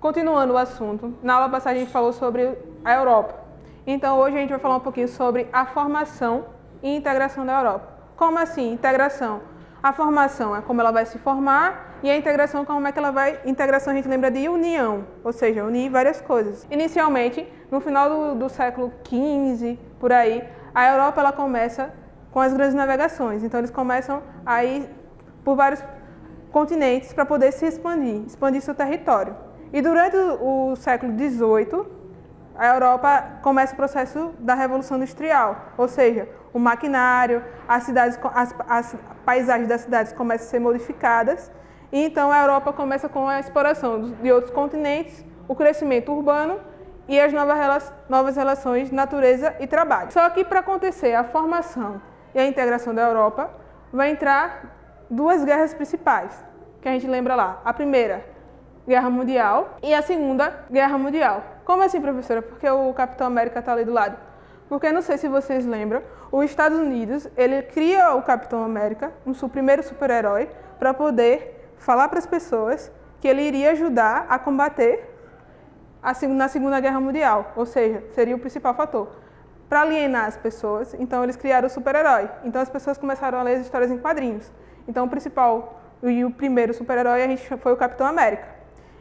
Continuando o assunto, na aula passada a gente falou sobre a Europa. Então hoje a gente vai falar um pouquinho sobre a formação e integração da Europa. Como assim, integração? A formação é como ela vai se formar e a integração como é que ela vai... Integração a gente lembra de união, ou seja, unir várias coisas. Inicialmente, no final do século XV, por aí, a Europa ela começa com as grandes navegações. Então eles começam a ir por vários continentes para poder se expandir seu território. E durante o século XVIII, a Europa começa o processo da Revolução Industrial, ou seja, o maquinário, as paisagens das cidades começam a ser modificadas, e então a Europa começa com a exploração de outros continentes, o crescimento urbano e as novas relações natureza e trabalho. Só que para acontecer a formação e a integração da Europa, vai entrar duas guerras principais, que a gente lembra lá. A Primeira Guerra Mundial e a Segunda Guerra Mundial. Como assim, professora? Porque o Capitão América está ali do lado. Porque, não sei se vocês lembram, os Estados Unidos, ele cria o Capitão América, primeiro super-herói, para poder falar para as pessoas que ele iria ajudar a combater na Segunda Guerra Mundial, ou seja, seria o principal fator. Para alienar as pessoas, então eles criaram o super-herói. Então as pessoas começaram a ler as histórias em quadrinhos. Então o principal e o primeiro super-herói foi o Capitão América.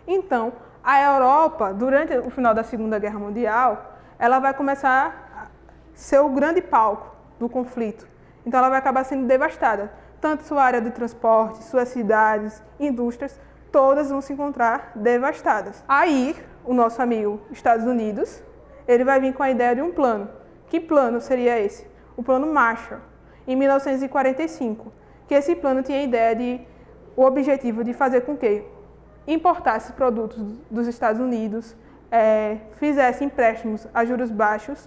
Então, a Europa, durante o final da Segunda Guerra Mundial, ela vai começar a ser o grande palco do conflito. Então, ela vai acabar sendo devastada. Tanto sua área de transporte, suas cidades, indústrias, todas vão se encontrar devastadas. Aí, o nosso amigo Estados Unidos, ele vai vir com a ideia de um plano. Que plano seria esse? O Plano Marshall, em 1945. Que esse plano tinha o objetivo de fazer com que importasse produtos dos Estados Unidos, fizesse empréstimos a juros baixos,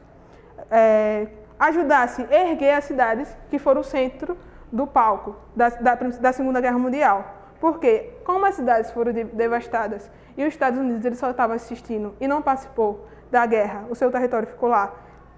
ajudasse a erguer as cidades que foram o centro do palco da Segunda Guerra Mundial. Porque, como as cidades foram devastadas e os Estados Unidos ele só estava assistindo e não participou da guerra, o seu território ficou lá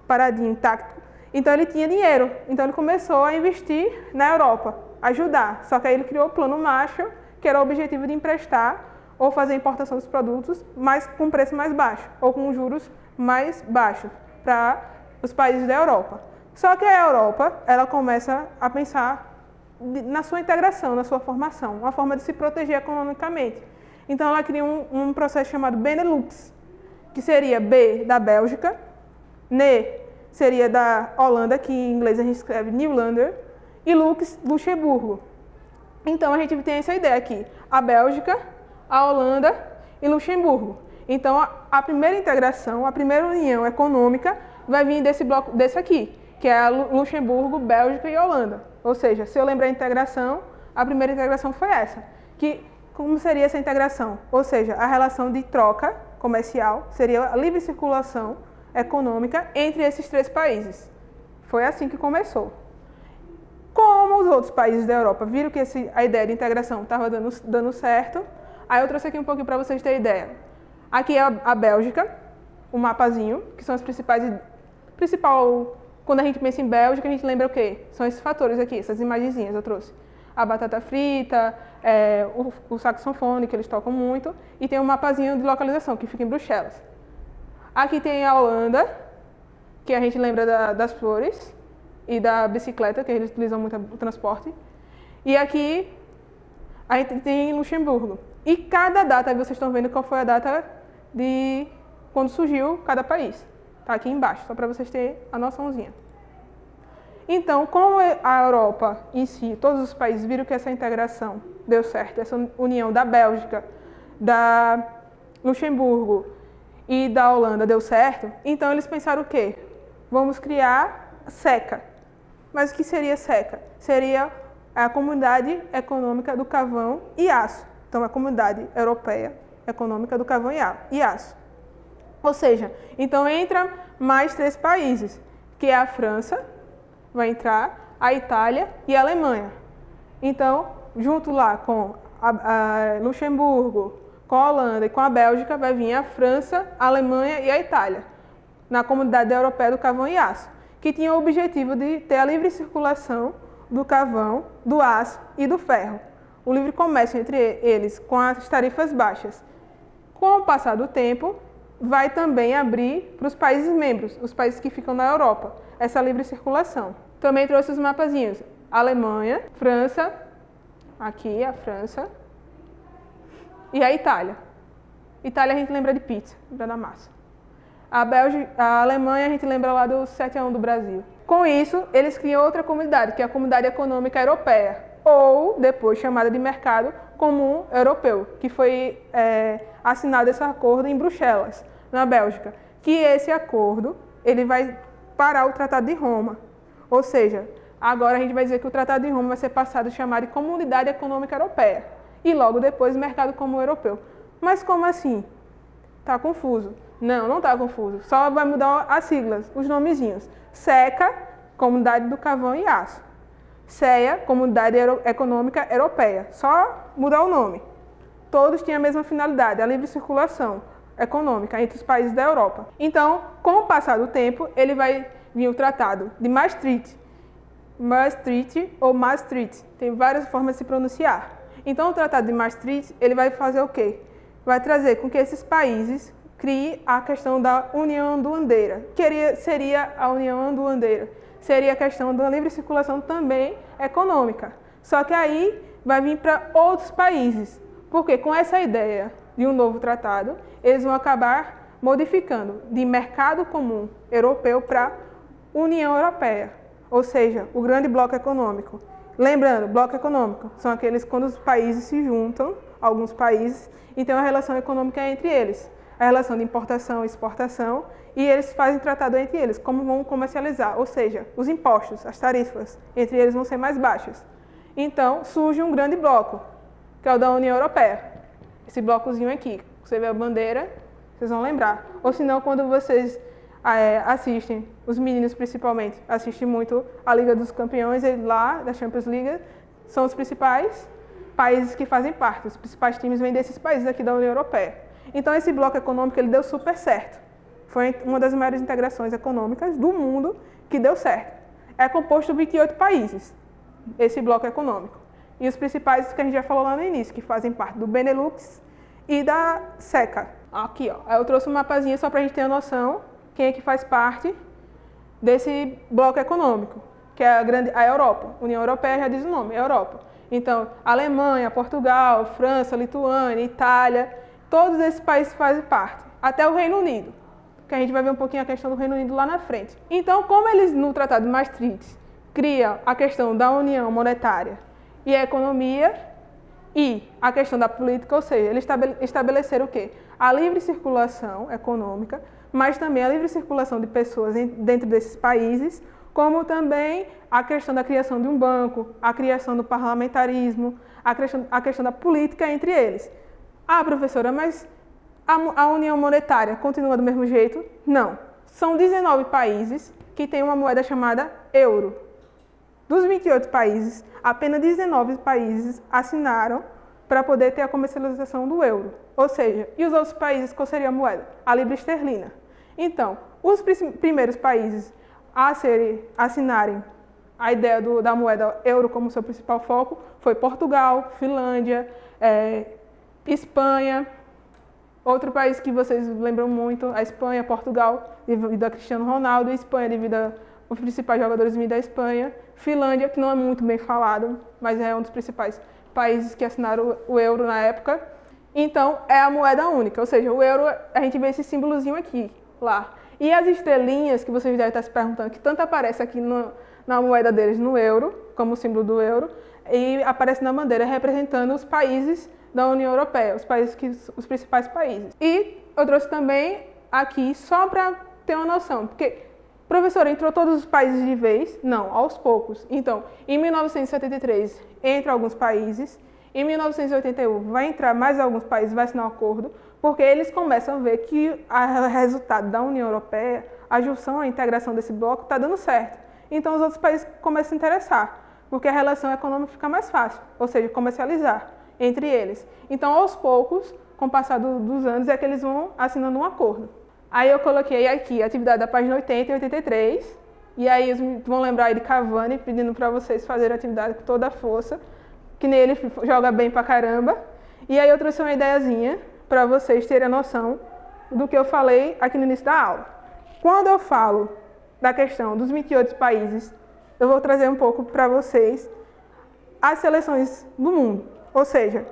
paradinho, intacto, então ele tinha dinheiro. Então ele começou a investir na Europa, ajudar. Só que aí ele criou o Plano Marshall, que era o objetivo de emprestar ou fazer a importação dos produtos, mas com preço mais baixo, ou com juros mais baixos para os países da Europa. Só que a Europa, ela começa a pensar na sua integração, na sua formação, uma forma de se proteger economicamente. Então ela cria um processo chamado Benelux, que seria B da Bélgica, NE seria da Holanda, que em inglês a gente escreve Nederlander, e Lux, Luxemburgo. Então a gente tem essa ideia aqui, a Bélgica, a Holanda e Luxemburgo. Então, a primeira integração, a primeira união econômica vai vir desse bloco, desse aqui, que é Luxemburgo, Bélgica e Holanda. Ou seja, se eu lembrar a integração, a primeira integração foi essa. Como seria essa integração? Ou seja, a relação de troca comercial seria a livre circulação econômica entre esses três países. Foi assim que começou. Como os outros países da Europa viram que a ideia de integração estava dando certo, aí eu trouxe aqui um pouquinho para vocês terem ideia. Aqui é a Bélgica, o mapazinho, que são as quando a gente pensa em Bélgica, a gente lembra o quê? São esses fatores aqui, essas imagenzinhas eu trouxe. A batata frita, o saxofone, que eles tocam muito, e tem um mapazinho de localização, que fica em Bruxelas. Aqui tem a Holanda, que a gente lembra das flores, e da bicicleta, que eles utilizam muito o transporte. E aqui a gente tem Luxemburgo. E cada data, aí vocês estão vendo qual foi a data de quando surgiu cada país. Está aqui embaixo, só para vocês terem a noçãozinha. Então, como a Europa em si, todos os países viram que essa integração deu certo, essa união da Bélgica, da Luxemburgo e da Holanda deu certo, então eles pensaram o quê? Vamos criar SECA. Mas o que seria SECA? Seria a Comunidade Econômica do Carvão e Aço. Então, a Comunidade Europeia Econômica do Carvão e Aço. Ou seja, então entra mais três países, que é a França, vai entrar, a Itália e a Alemanha. Então, junto lá com a Luxemburgo, com a Holanda e com a Bélgica, vai vir a França, a Alemanha e a Itália, na Comunidade Europeia do Carvão e Aço, que tinha o objetivo de ter a livre circulação do carvão, do aço e do ferro. O livre comércio entre eles, com as tarifas baixas. Com o passar do tempo, vai também abrir para os países membros, os países que ficam na Europa, essa livre circulação. Também trouxe os mapazinhos. Alemanha, França, aqui a França, e a Itália. Itália a gente lembra de pizza, lembra da massa. A Alemanha a gente lembra lá do 7-1 do Brasil. Com isso, eles criam outra comunidade, que é a Comunidade Econômica Europeia, ou depois chamada de Mercado Comum Europeu, que foi assinado esse acordo em Bruxelas, na Bélgica. Que esse acordo ele vai parar o Tratado de Roma. Ou seja, agora a gente vai dizer que o Tratado de Roma vai ser passado a chamar de Comunidade Econômica Europeia. E logo depois Mercado Comum Europeu. Mas como assim? Tá confuso? Não, não tá confuso. Só vai mudar as siglas, os nomezinhos. SECA, Comunidade do Carvão e Aço. CEA, Comunidade Econômica Europeia. Só mudar o nome. Todos têm a mesma finalidade, a livre circulação econômica entre os países da Europa. Então, com o passar do tempo, ele vai vir o Tratado de Maastricht. Maastricht ou Maastricht. Tem várias formas de se pronunciar. Então, o Tratado de Maastricht, ele vai fazer o quê? Vai trazer com que esses países criem a questão da União Aduaneira. Seria a União Aduaneira. Seria a questão da livre circulação também econômica. Só que aí vai vir para outros países. Porque com essa ideia de um novo tratado, eles vão acabar modificando de mercado comum europeu para União Europeia. Ou seja, o grande bloco econômico. Lembrando, bloco econômico são aqueles quando os países se juntam, alguns países, e tem uma relação econômica entre eles. A relação de importação e exportação, e eles fazem tratado entre eles, como vão comercializar, ou seja, os impostos, as tarifas, entre eles vão ser mais baixas. Então, surge um grande bloco, que é o da União Europeia. Esse blocozinho aqui, você vê a bandeira, vocês vão lembrar. Ou senão, quando vocês assistem, os meninos principalmente, assistem muito a Liga dos Campeões, lá da Champions League, são os principais países que fazem parte, os principais times vêm desses países aqui da União Europeia. Então, esse bloco econômico ele deu super certo. Foi uma das maiores integrações econômicas do mundo que deu certo. É composto de 28 países, esse bloco econômico. E os principais que a gente já falou lá no início, que fazem parte do Benelux e da SECA. Aqui, ó. Eu trouxe um mapazinho só para a gente ter a noção quem é que faz parte desse bloco econômico, que é a Europa. União Europeia já diz o nome, é Europa. Então, Alemanha, Portugal, França, Lituânia, Itália, todos esses países fazem parte. Até o Reino Unido, que a gente vai ver um pouquinho a questão do Reino Unido lá na frente. Então, como eles no Tratado de Maastricht criam a questão da união monetária e a economia e a questão da política, ou seja, eles estabeleceram o quê? A livre circulação econômica, mas também a livre circulação de pessoas dentro desses países, como também a questão da criação de um banco, a criação do parlamentarismo, a questão da política entre eles. Ah, professora, mas a união monetária continua do mesmo jeito? Não. São 19 países que têm uma moeda chamada euro. Dos 28 países, apenas 19 países assinaram para poder ter a comercialização do euro. Ou seja, e os outros países, qual seria a moeda? A libra esterlina. Então, os primeiros países a assinarem a ideia da moeda euro como seu principal foco foi Portugal, Finlândia, Espanha. Outro país que vocês lembram muito, a Espanha, Portugal, devido a Cristiano Ronaldo, e Espanha devido aos principais jogadores da Espanha, Finlândia, que não é muito bem falado, mas é um dos principais países que assinaram o euro na época. Então, é a moeda única, ou seja, o euro, a gente vê esse símbolozinho aqui, lá. E as estrelinhas, que vocês devem estar se perguntando, que tanto aparece aqui na moeda deles no euro, como símbolo do euro, e aparece na bandeira representando os países da União Europeia, os principais países. E eu trouxe também aqui, só para ter uma noção, porque, professora, entrou todos os países de vez? Não, aos poucos. Então, em 1973, entra alguns países, em 1981 vai entrar mais alguns países, vai assinar um acordo, porque eles começam a ver que o resultado da União Europeia, a junção, a integração desse bloco está dando certo. Então, os outros países começam a se interessar, porque a relação econômica fica mais fácil, ou seja, comercializar entre eles. Então, aos poucos, com o passar dos anos, é que eles vão assinando um acordo. Aí eu coloquei aqui a atividade da página 80 e 83, e aí eles vão lembrar aí de Cavani, pedindo para vocês fazerem a atividade com toda a força, que nem ele joga bem pra caramba. E aí eu trouxe uma ideiazinha para vocês terem a noção do que eu falei aqui no início da aula. Quando eu falo da questão dos 28 países, eu vou trazer um pouco para vocês as seleções do mundo. Ou seja,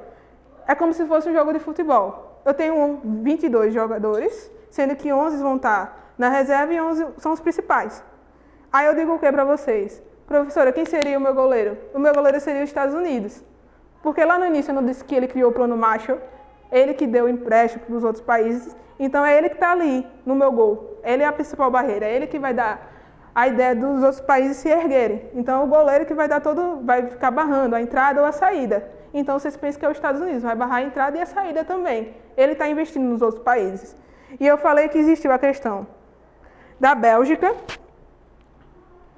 é como se fosse um jogo de futebol. Eu tenho 22 jogadores, sendo que 11 vão estar na reserva e 11 são os principais. Aí eu digo o que para vocês? Professora, quem seria o meu goleiro? O meu goleiro seria os Estados Unidos. Porque lá no início eu não disse que ele criou o plano Marshall, ele que deu o empréstimo para os outros países, então é ele que está ali no meu gol. Ele é a principal barreira, é ele que vai dar a ideia dos outros países se erguerem. Então, o goleiro que vai ficar barrando a entrada ou a saída. Então, vocês pensam que é os Estados Unidos, vai barrar a entrada e a saída também. Ele está investindo nos outros países. E eu falei que existiu a questão da Bélgica,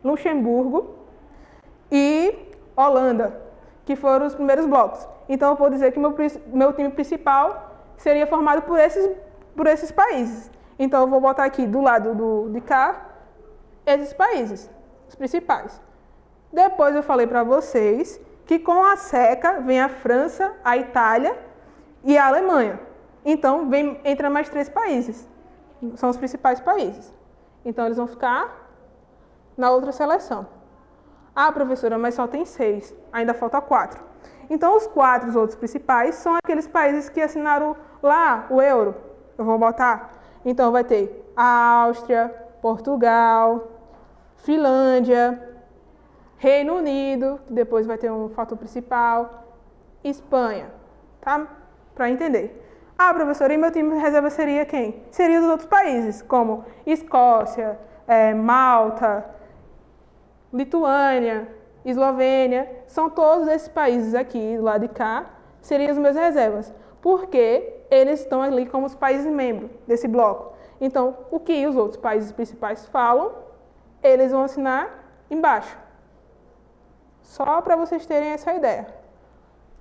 Luxemburgo e Holanda, que foram os primeiros blocos. Então, eu vou dizer que meu time principal seria formado por esses países. Então, eu vou botar aqui do lado de cá, esses países, os principais. Depois eu falei para vocês que com a SECA vem a França, a Itália e a Alemanha. Então, entra mais 3 países. São os principais países. Então, eles vão ficar na outra seleção. Ah, professora, mas só tem 6. Ainda falta 4. Então, os 4 outros principais são aqueles países que assinaram lá o euro. Eu vou botar. Então, vai ter a Áustria, Portugal, Finlândia, Reino Unido, que depois vai ter um fator principal, Espanha, tá? Para entender. Ah, professora, e meu time de reserva seria quem? Seria dos outros países, como Escócia, Malta, Lituânia, Eslovênia. São todos esses países aqui, do lado de cá, seriam os meus reservas. Porque eles estão ali como os países membros desse bloco. Então, o que os outros países principais falam, eles vão assinar embaixo. Só para vocês terem essa ideia.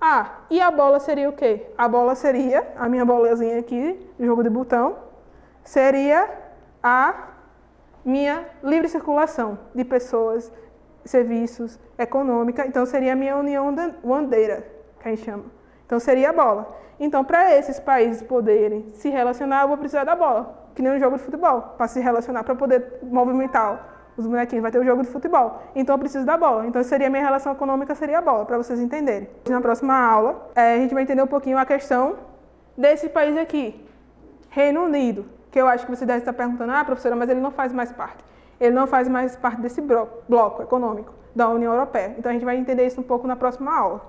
Ah, e a bola seria o quê? A bola seria, a minha bolazinha aqui, jogo de botão, seria a minha livre circulação de pessoas, serviços, econômica. Então, seria a minha união bandeira, que a gente chama. Então, seria a bola. Então, para esses países poderem se relacionar, eu vou precisar da bola. Que nem um jogo de futebol, para se relacionar, para poder movimentar os bonequinhos, vai ter o jogo de futebol. Então, eu preciso da bola. Então, seria a minha relação econômica, seria a bola, para vocês entenderem. Na próxima aula, a gente vai entender um pouquinho a questão desse país aqui, Reino Unido, que eu acho que você deve estar perguntando, ah, professora, mas ele não faz mais parte. Ele não faz mais parte desse bloco econômico da União Europeia. Então, a gente vai entender isso um pouco na próxima aula.